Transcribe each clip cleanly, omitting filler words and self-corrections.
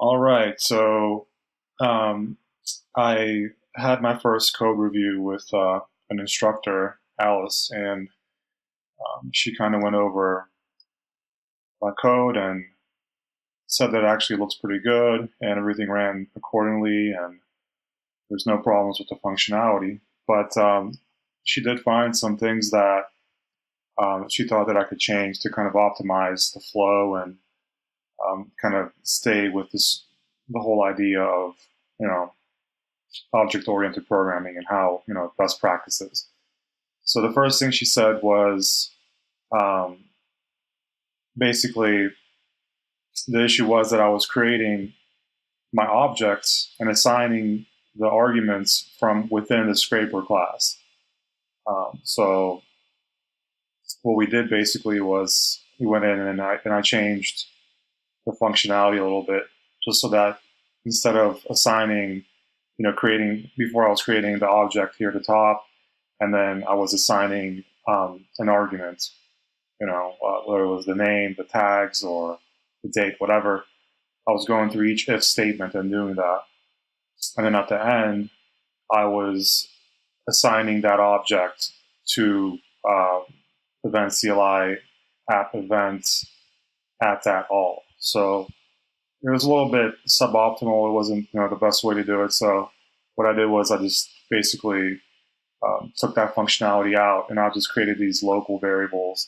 All right, so um, I had my first code review with an instructor, Alice, and she kind of went over my code and said that it actually looks pretty good and everything ran accordingly and there's no problems with the functionality. But she did find some things that she thought that I could change to kind of optimize the flow and kind of stay with the whole idea of you know object-oriented programming and how best practices. So the first thing she said was um, basically the issue was that I was creating my objects and assigning the arguments from within the scraper class. So what we did basically was we went in and I changed the functionality a little bit just so that instead of assigning, creating before I was creating the object here at the top, and then I was assigning an argument, whether it was the name, the tags, or the date, whatever. I was going through each if statement and doing that. And then at the end, I was assigning that object to event CLI app event at all. So it was a little bit suboptimal. It wasn't the best way to do it. So what I did was I just basically took that functionality out and I just created these local variables,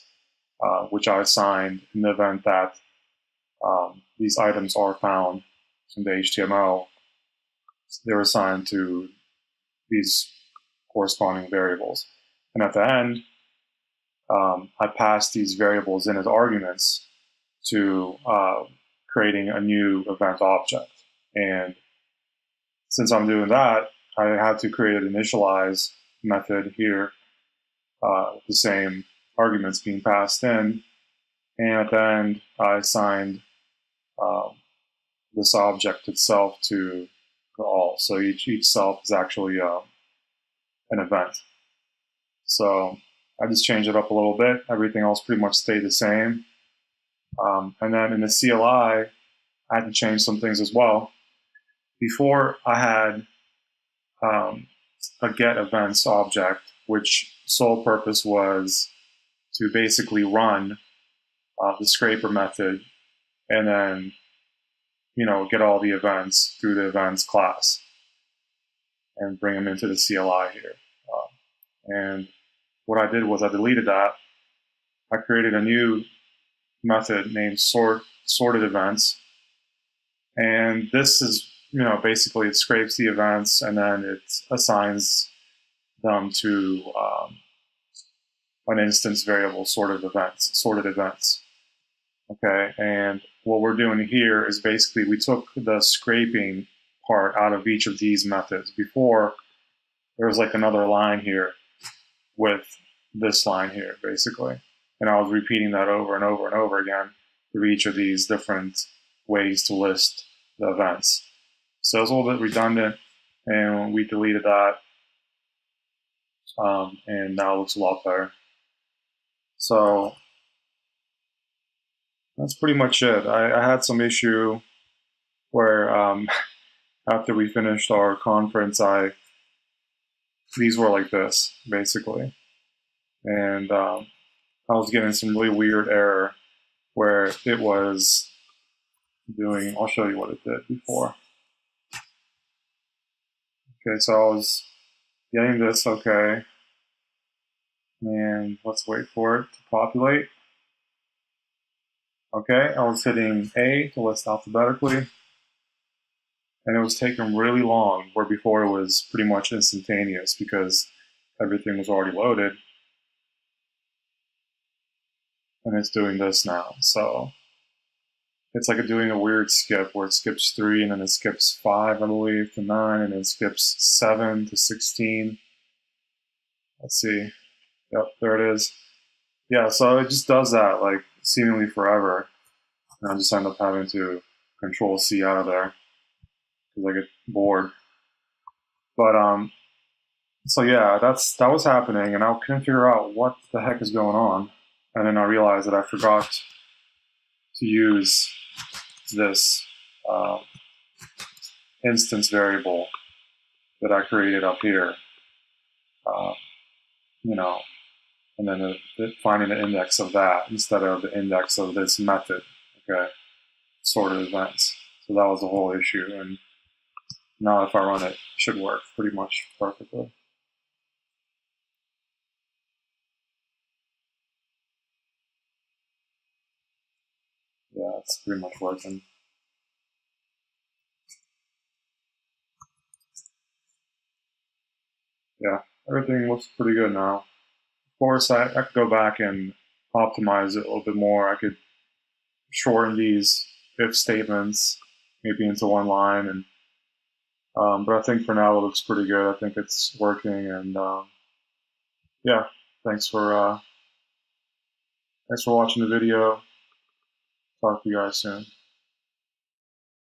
which I assigned in the event that these items are found in the HTML. They're assigned to these corresponding variables. And at the end, I passed these variables in as arguments to creating a new event object. And since I'm doing that, I had to create an initialize method here, the same arguments being passed in. And at the end, I assigned this object itself to all. So each self is actually an event. So I just changed it up a little bit. Everything else pretty much stayed the same. And then in the CLI, I had to change some things as well. Before I had a get events object, which sole purpose was to basically run the scraper method and then get all the events through the events class and bring them into the CLI here. And what I did was I deleted that. I created a new method named sorted events, and this is basically it scrapes the events and then it assigns them to an instance variable sorted events. Okay, and what we're doing here is basically we took the scraping part out of each of these methods. Before, there was like another line here with this line here, basically. And I was repeating that over and over and over again through each of these different ways to list the events. So it was a little bit redundant, and we deleted that, and now it looks a lot better. So that's pretty much it. I had some issue where after we finished our conference, these were like this, basically. And I was getting some really weird error where it was doing, I'll show you what it did before. Okay, so I was getting this, okay. And let's wait for it to populate. Okay, I was hitting A to list alphabetically. And it was taking really long, where before it was pretty much instantaneous because everything was already loaded. And it's doing this now. So it's like doing a weird skip where it skips 3 and then it skips 5, I believe, to 9, and then skips 7 to 16. Let's see. Yep, there it is. Yeah, so it just does that like seemingly forever. And I just end up having to Control C out of there because I get bored. But so yeah, that was happening, and I couldn't figure out what the heck is going on. And then I realized that I forgot to use this instance variable that I created up here, you know, and then finding the index of that instead of the index of this method, okay, sorted events. So that was the whole issue, and now if I run it, it should work pretty much perfectly. Yeah, it's pretty much working. Yeah, everything looks pretty good now. Of course, I could go back and optimize it a little bit more. I could shorten these if statements maybe into one line, and but I think for now it looks pretty good. I think it's working, and yeah, thanks for watching the video. Talk to you guys soon.